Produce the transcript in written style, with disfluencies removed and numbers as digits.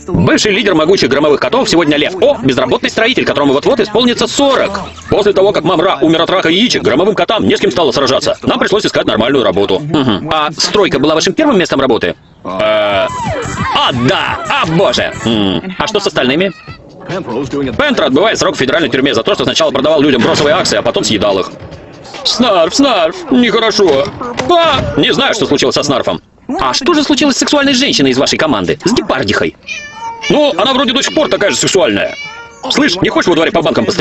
Бывший лидер могучих громовых котов сегодня Лев О, безработный строитель, которому вот-вот исполнится 40. После того, как Мамра умер от рака яичек, громовым котам не с кем стало сражаться. Нам пришлось искать нормальную работу. Угу. А стройка была вашим первым местом работы? Да! А, боже! А что с остальными? Пентер отбывает срок в федеральной тюрьме за то, что сначала продавал людям бросовые акции, а потом съедал их. Снарф, нехорошо. Не знаю, что случилось со Снарфом. А что же случилось с сексуальной женщиной из вашей команды? С Гепардихой? Ну, она вроде до сих пор такая же сексуальная. Слышь, не хочешь во дворе по банкам пострелять?